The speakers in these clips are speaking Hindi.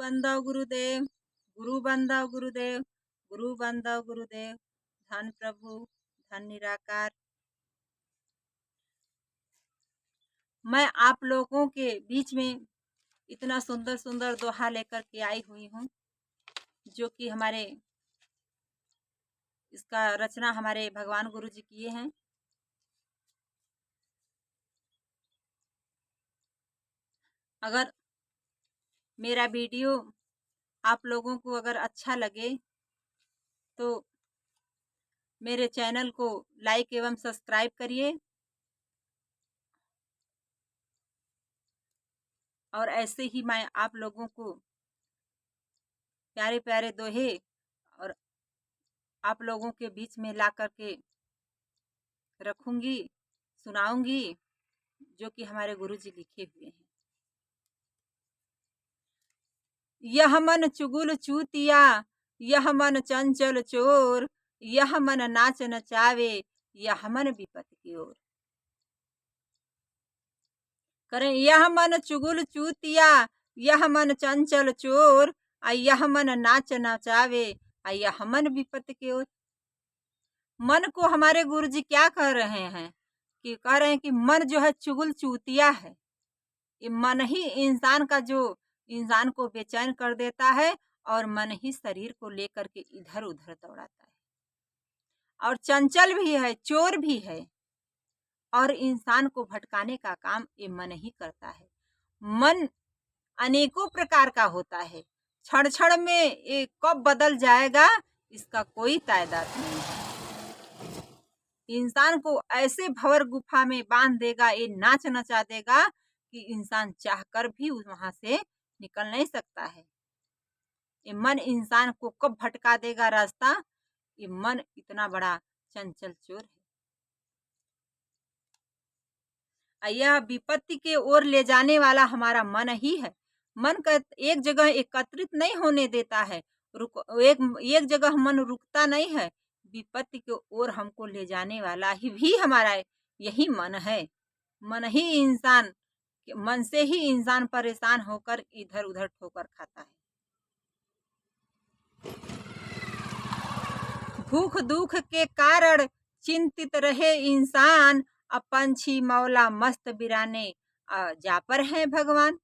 बंदव गुरुदेव, गुरु बंदव गुरुदेव, गुरु बंदव गुरुदेव। धन प्रभु, धन निराकार। मैं आप लोगों के बीच में इतना सुंदर सुंदर दोहा लेकर के आई हुई हूँ, जो कि हमारे इसका रचना हमारे भगवान गुरु जी किए हैं। अगर मेरा वीडियो आप लोगों को अगर अच्छा लगे तो मेरे चैनल को लाइक एवं सब्सक्राइब करिए और ऐसे ही मैं आप लोगों को प्यारे प्यारे दोहे और आप लोगों के बीच में ला करके रखूंगी, सुनाऊंगी, जो कि हमारे गुरु जी लिखे हुए हैं। यह मन चुगुल चूतिया, यह मन चंचल चोर, यह मन नाच नचावे, यह मन विपत की ओर। करें यह मन चुगुल चूतिया, यह मन चंचल चोर, यह मन नाच नचावे, यह मन विपत की ओर। मन को हमारे गुरु जी क्या कह रहे हैं कि कह रहे हैं कि मन जो है चुगुल चूतिया है। ये मन ही इंसान का जो इंसान को बेचैन कर देता है और मन ही शरीर को लेकर के इधर उधर दौड़ाता है और चंचल भी है, चोर भी है और इंसान को भटकाने का काम ये मन ही करता है। मन अनेकों प्रकार का होता है, क्षण क्षण में ये कब बदल जाएगा इसका कोई तादाद नहीं है। इंसान को ऐसे भंवर गुफा में बांध देगा, ये नाच नचा देगा कि इंसान चाहकर भी वहां से निकल नहीं सकता है। ये मन इंसान को कब भटका देगा रास्ता, ये मन इतना बड़ा चंचल चोर है। यह विपत्ति के ओर ले जाने वाला हमारा मन ही है। मन का एक जगह एकत्रित नहीं होने देता है, एक जगह मन रुकता नहीं है। विपत्ति के ओर हमको ले जाने वाला ही भी हमारा यही मन है। मन ही इंसान, मन से ही इंसान परेशान होकर इधर उधर ठोकर खाता है। भूख दुख के कारण चिंतित रहे इंसान, अब पंछी मौला मस्त बिराने जा पर है भगवान।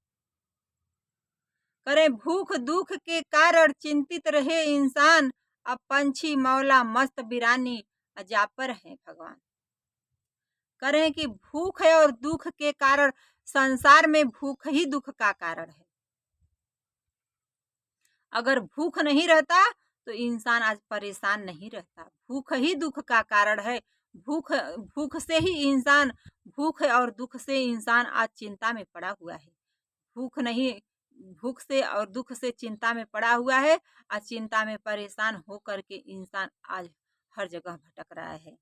करे भूख दुख के कारण चिंतित रहे इंसान, अब पंछी मौला मस्त बिरानी जा पर है भगवान। करें कि भूख है और दुख के कारण, संसार में भूख ही दुख का कारण है। अगर भूख नहीं रहता तो इंसान आज परेशान नहीं रहता। भूख ही दुख का कारण है। भूख से ही इंसान, भूख और दुख से इंसान आज चिंता में पड़ा हुआ है। भूख से और दुख से चिंता में पड़ा हुआ है। आज चिंता में परेशान हो करके इंसान आज हर जगह भटक रहा है।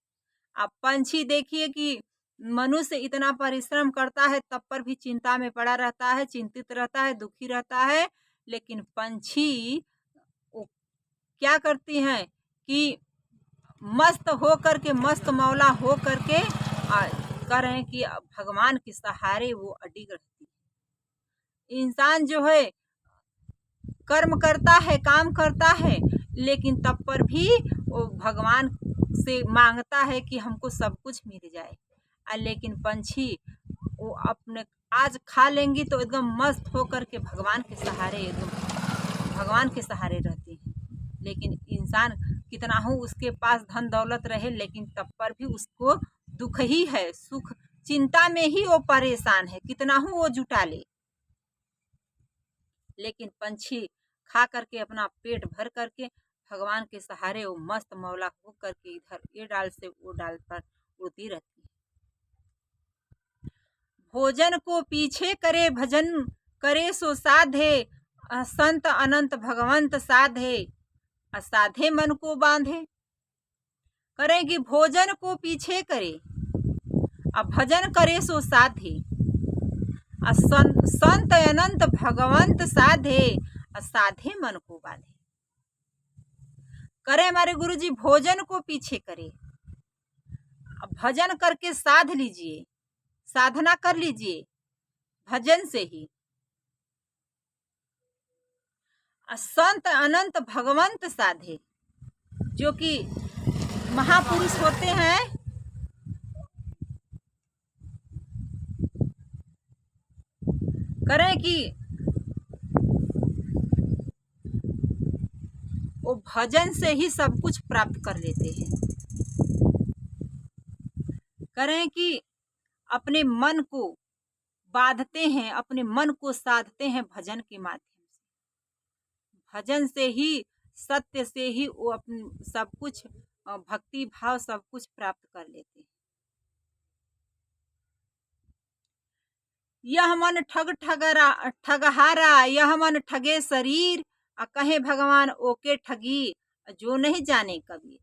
आप पंछी देखिए कि मनुष्य इतना परिश्रम करता है तब पर भी चिंता में पड़ा रहता है, चिंतित रहता है, दुखी रहता है। लेकिन पंछी क्या करती हैं कि मस्त हो करके, मस्त मौला हो करके कह रहे हैं कि भगवान के सहारे वो अडिग रहती है। इंसान जो है कर्म करता है, काम करता है, लेकिन तब पर भी वो भगवान से मांगता है कि हमको सब कुछ मिल जाए। लेकिन पंछी वो अपने आज खा लेंगी तो एकदम मस्त होकर के भगवान के सहारे, एकदम भगवान के सहारे रहती है। लेकिन इंसान कितना हो उसके पास धन दौलत रहे, लेकिन तब पर भी उसको दुख ही है, सुख चिंता में ही वो परेशान है, कितना हो वो जुटा ले। लेकिन पंछी खा करके अपना पेट भर करके भगवान के सहारे वो मस्त मौला हो करके इधर ये डाल से वो डाल पर उड़ती रहती है। भोजन को पीछे करे भजन करे सो साधे, संत अनंत भगवंत साधे, असाधे मन को बांधे। करें कि भोजन को पीछे करे, अब भजन करे सो साधे, संत अनंत भगवंत साधे, असाधे मन को बांधे। करे हमारे गुरु जी भोजन को पीछे करे, अब भजन करके साध लीजिए, साधना कर लीजिए भजन से ही। संत अनंत भगवंत साधे, जो कि महापुरुष होते हैं, करें कि वो भजन से ही सब कुछ प्राप्त कर लेते हैं। करें कि अपने मन को बांधते हैं, अपने मन को साधते हैं भजन के माध्यम से। भजन से ही, सत्य से ही वो अपने सब कुछ भक्ति भाव सब कुछ प्राप्त कर लेते हैं। यह मन ठगहारा, यह मन ठगे शरीर, कहे भगवान ओके ठगी, जो नहीं जाने कबीर।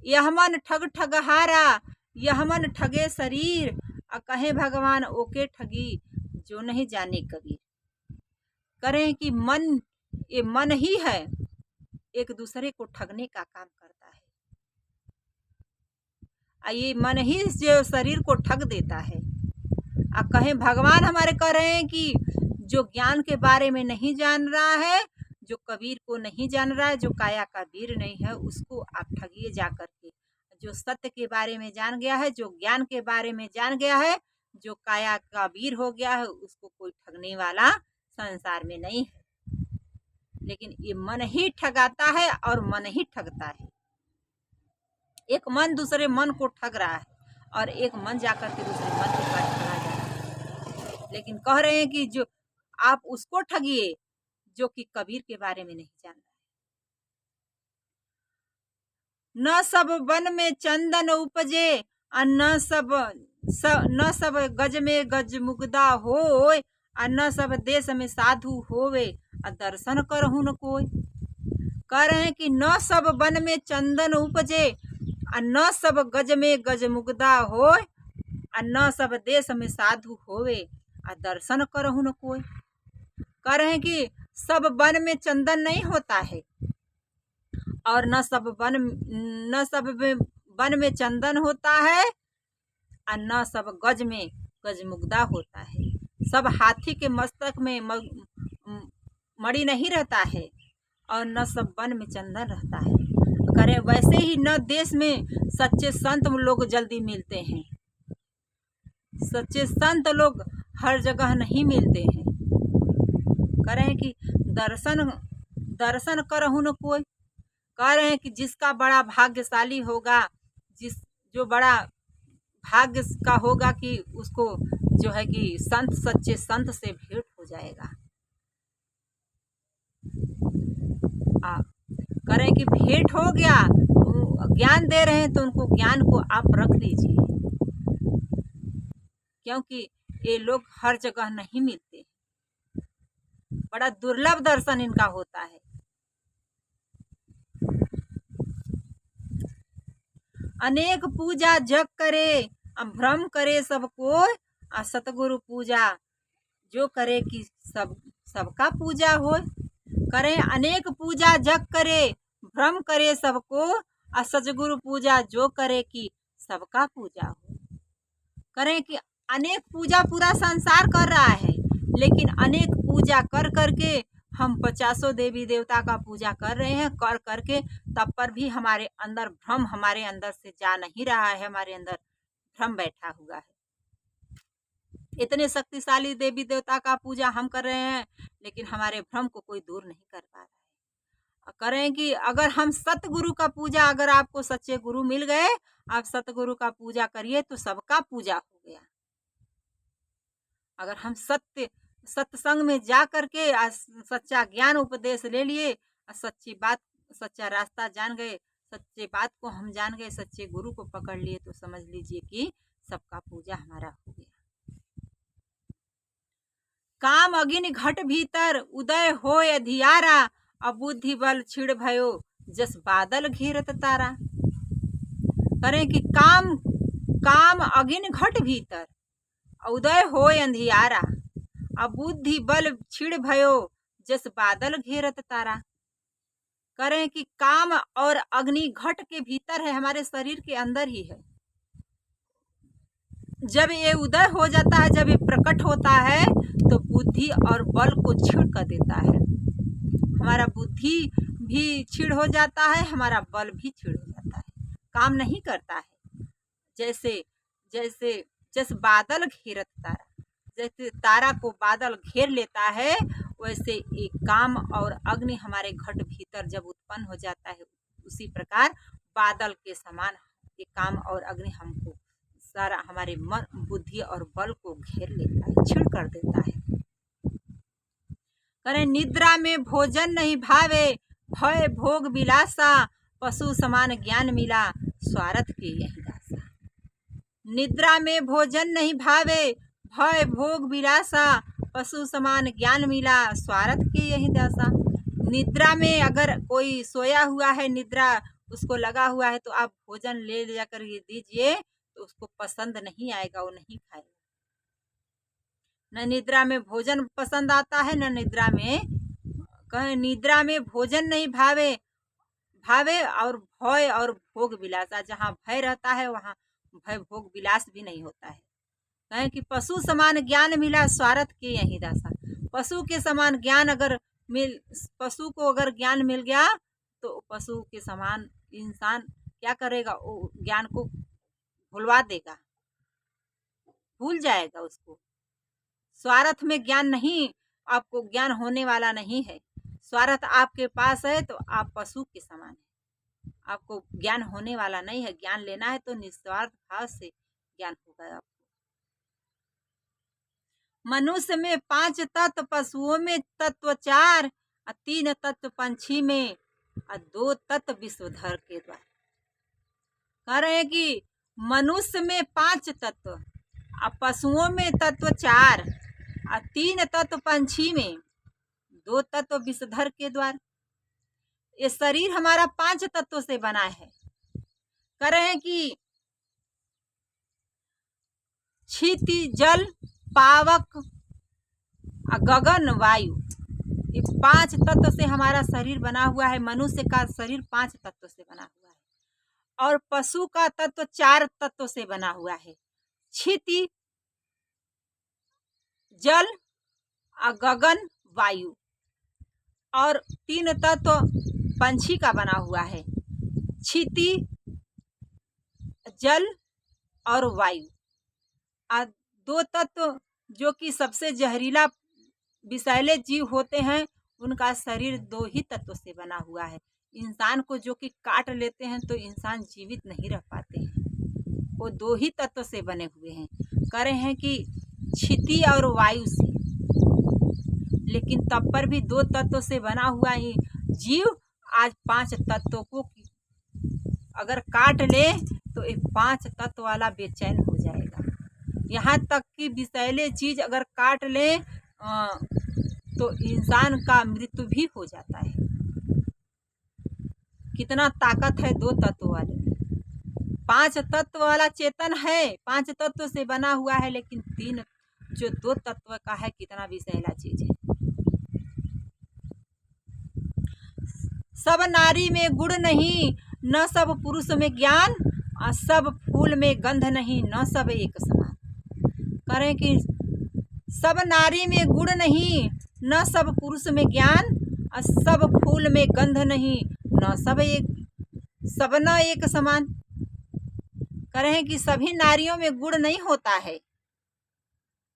यह मन ठगहारा, यह मन ठगे शरीर, कहे भगवान ओके ठगी, जो नहीं जाने कबीर। करें कि मन, ये मन ही है, एक दूसरे को ठगने का काम करता है। ये मन ही जो शरीर को ठग देता है। कहें भगवान हमारे कह रहे हैं कि जो ज्ञान के बारे में नहीं जान रहा है, जो कबीर को नहीं जान रहा है, जो काया का वीर नहीं है, उसको आप ठगिए जा करके। जो सत्य के बारे में जान गया है, जो ज्ञान के बारे में जान गया है, जो काया का वीर हो गया है, उसको कोई ठगने वाला संसार में नहीं है। लेकिन ये मन ही ठगाता है और मन ही ठगता है। एक मन दूसरे मन को ठग रहा है और एक मन जाकर के दूसरे मन के पास ठगा जा रहा है। लेकिन कह रहे हैं कि जो आप उसको ठगिए जो कि कबीर के बारे में नहीं जान रहा है। न सब वन में चंदन उपजे, न सब गज में गज मुग्धा होय, न सब देश में साधु होवे, दर्शन करहु न कोई। कह रहे हैं कि न सब वन में चंदन उपजे, न सब गज में गज मुग्धा होय, न सब देश में साधु होवे, दर्शन करहु न कोई। कह रहे हैं कि सब वन में चंदन नहीं होता है और न सब वन में चंदन होता है और न सब गज में गज मुग्धा होता है। सब हाथी के मस्तक में मणि नहीं रहता है और न सब वन में चंदन रहता है। करे वैसे ही न देश में सच्चे संत लोग जल्दी मिलते हैं। सच्चे संत लोग हर जगह नहीं मिलते हैं। करें कि दर्शन करहु न कोई। कह रहे हैं कि जिसका बड़ा भाग्यशाली होगा, जो बड़ा भाग्य का होगा कि उसको जो है कि संत, सच्चे संत से भेंट हो जाएगा। करें कि भेंट हो गया, ज्ञान दे रहे हैं तो उनको ज्ञान को आप रख लीजिए, क्योंकि ये लोग हर जगह नहीं मिलते। बड़ा दुर्लभ दर्शन इनका होता है। अनेक पूजा जग करे, भ्रम करे सबको, सतगुरु पूजा जो करे कि सबका पूजा हो। करे अनेक पूजा जग करे, भ्रम करे सबको, सतगुरु पूजा जो करे कि सबका पूजा हो। करें कि अनेक पूजा पूरा संसार कर रहा है, लेकिन अनेक पूजा कर करके हम 50 देवी देवता का पूजा कर रहे हैं, कर करके तब पर भी हमारे अंदर भ्रम हमारे अंदर से जा नहीं रहा है। हमारे अंदर भ्रम बैठा हुआ है। इतने शक्तिशाली देवी देवता का पूजा हम कर रहे हैं, लेकिन हमारे भ्रम को कोई दूर नहीं कर पा रहा है। करें कि अगर हम सतगुरु का पूजा, अगर आपको सच्चे गुरु मिल गए, आप सतगुरु का पूजा करिए तो सबका पूजा हो गया। अगर हम सत्संग में जा करके सच्चा ज्ञान उपदेश ले लिए, सच्ची बात, सच्चा रास्ता जान गए, सच्चे बात को हम जान गए, सच्चे गुरु को पकड़ लिए, तो समझ लीजिए कि सबका पूजा हमारा हो गया। काम अगिन घट भीतर उदय होय अधियारा, अबुद्धि बल छिड़ भयो जस बादल घेरत तारा। करें कि काम अगिन घट भीतर उदय होय अंधियारा, अबुद्धि बल छिड़ भयो जस बादल घेरत तारा। करें कि काम और अग्नि घट के भीतर है, हमारे शरीर के अंदर ही है। जब ये उदय हो जाता है, जब ये प्रकट होता है, तो बुद्धि और बल को छीड़ कर देता है। बुद्धि भी क्षीण हो जाता है, हमारा बल भी क्षीण हो जाता है, काम नहीं करता है। जैसे जैसे जैसे बादल घेरत तारा, जैसे तारा को बादल घेर लेता है, वैसे एक काम और अग्नि हमारे घट भीतर जब उत्पन्न हो जाता है, उसी प्रकार बादल के समान ये काम और अग्नि हमको सारा हमारे मन बुद्धि और बल को घेर लेता है, क्षीण कर देता है। करें निद्रा में भोजन नहीं भावे, भय भोग विलासा, पशु समान ज्ञान मिला, स्वार्थ के यही दासा। निद्रा में भोजन नहीं भावे, भय भोग विलासा, पशु समान ज्ञान मिला, स्वार्थ के यही दासा। निद्रा में अगर कोई सोया हुआ है, निद्रा उसको लगा हुआ है, तो आप भोजन ले जाकर ये दीजिए तो उसको पसंद नहीं आएगा, वो नहीं खाएगा। न निद्रा में भोजन पसंद आता है, न निद्रा में कहें निद्रा में भोजन नहीं भावे, भावे और भय और भोग विलासा, जहाँ भय रहता है वहाँ भय भोग विलास भी नहीं होता है। कहें कि पशु समान ज्ञान मिला, स्वार्थ के यही दासा। पशु के समान ज्ञान अगर पशु को अगर ज्ञान मिल गया तो पशु के समान इंसान क्या करेगा, वो ज्ञान को भुलवा देगा, भूल जाएगा उसको। स्वार्थ में ज्ञान नहीं, आपको ज्ञान होने वाला नहीं है। स्वार्थ आपके पास है तो आप पशु के समान है, आपको ज्ञान होने वाला नहीं है। ज्ञान लेना है तो निस्वार्थ भाव से ज्ञान होगा आपको। मनुष्य में 5 तत्व, पशुओं में तत्व 4, 3 तत्व पंछी में, 2 तत्व विश्वधर के द्वारा। कह रहे हैं कि मनुष्य में 5 तत्व, पशुओं में तत्व 4, 3 तत्व पंछी में, 2 तत्व विषधर के द्वारा। ये शरीर हमारा 5 तत्वों से बना है। कह रहे हैं कि क्षिति जल पावक गगन वायु, ये 5 तत्व से हमारा शरीर बना हुआ है। मनुष्य का शरीर 5 तत्व से बना हुआ है और पशु का तत्व 4 तत्व से बना हुआ है। क्षिति जल गगन वायु और 3 तत्व पंछी का बना हुआ है, क्षिति जल और वायु। 2 तत्व जो कि सबसे जहरीला विषैले जीव होते हैं, उनका शरीर 2 ही तत्व से बना हुआ है। इंसान को जो कि काट लेते हैं तो इंसान जीवित नहीं रह पाते हैं, वो 2 ही तत्व से बने हुए हैं। कह रहे हैं कि क्षिति और वायु से, लेकिन तब पर भी 2 तत्व से बना हुआ ही जीव आज 5 तत्वों को अगर काट ले तो एक 5 तत्व वाला बेचैन हो जाएगा। यहाँ तक कि विषैले चीज अगर काट ले तो इंसान का मृत्यु भी हो जाता है। कितना ताकत है 2 तत्व वाले में। 5 तत्व वाला चेतन है, 5 तत्व से बना हुआ है, लेकिन 3 जो 2 तत्व का है, कितना विषैला चीज है। सब नारी में गुण नहीं, न सब पुरुष में ज्ञान, सब फूल में गंध नहीं, न सब एक समान। करें कि सब नारी में गुण नहीं, न सब पुरुष में ज्ञान, सब फूल में गंध नहीं, न सब न एक समान। करें कि सभी नारियों में गुण नहीं होता है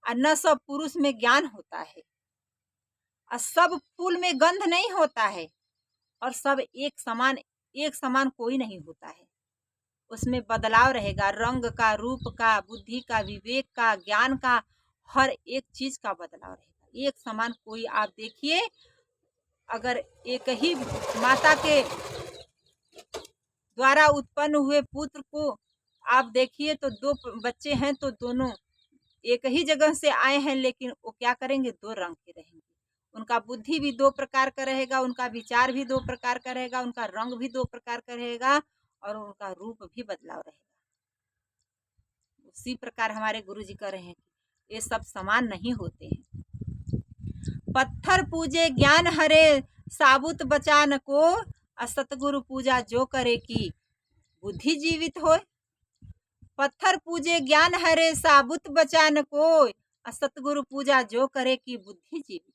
और न सब पुरुष में ज्ञान होता है, और सब फूल में गंध नहीं होता है, और सब एक समान कोई नहीं होता है। उसमें बदलाव रहेगा, रंग का, रूप का, बुद्धि का, विवेक का, ज्ञान का, हर एक चीज का बदलाव रहेगा। एक समान कोई आप देखिए, अगर एक ही माता के द्वारा उत्पन्न हुए पुत्र को आप देखिए तो 2 बच्चे हैं तो दोनों एक ही जगह से आए हैं, लेकिन वो क्या करेंगे, 2 रंग के रहेंगे। उनका बुद्धि भी 2 प्रकार का रहेगा, उनका विचार भी 2 प्रकार का रहेगा, उनका रंग भी 2 प्रकार का रहेगा, और उनका रूप भी बदलाव रहेगा। उसी प्रकार हमारे गुरु जी कह रहे हैं कि ये सब समान नहीं होते हैं। पत्थर पूजे ज्ञान हरे, साबुत बचा न को, सतगुरु पूजा जो करे की बुद्धि जीवित होए। पत्थर पूजे ज्ञान हरे, साबुत बचा न कोय, सतगुरु पूजा जो करे की बुद्धि जीवित।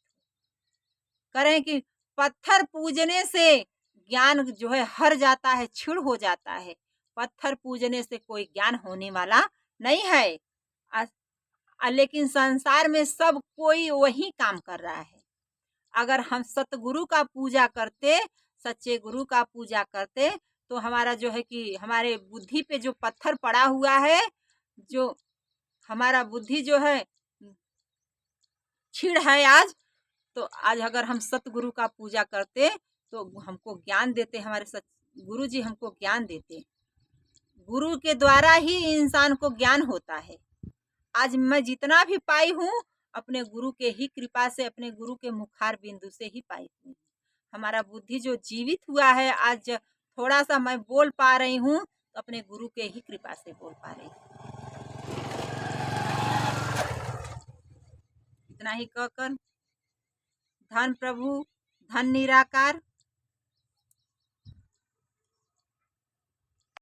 करें कि पत्थर पूजने से ज्ञान जो है हर जाता है, क्षीण हो जाता है। पत्थर पूजने से कोई ज्ञान होने वाला नहीं है। लेकिन संसार में सब कोई वही काम कर रहा है। अगर हम सतगुरु का पूजा करते, सच्चे गुरु का पूजा करते, तो हमारा जो है कि हमारे बुद्धि पे जो पत्थर पड़ा हुआ है, जो हमारा बुद्धि जो है क्षीण है आज, तो आज अगर हम सतगुरु का पूजा करते तो हमको ज्ञान देते, हमारे सत गुरु जी हमको ज्ञान देते। गुरु के द्वारा ही इंसान को ज्ञान होता है। आज मैं जितना भी पाई हूँ अपने गुरु के ही कृपा से, अपने गुरु के मुखार बिंदु से ही पाई हूँ। हमारा बुद्धि जो जीवित हुआ है, आज थोड़ा सा मैं बोल पा रही हूँ तो अपने गुरु के ही कृपा से बोल पा रही हूँ। इतना ही कहकर धन प्रभु, धन निराकार,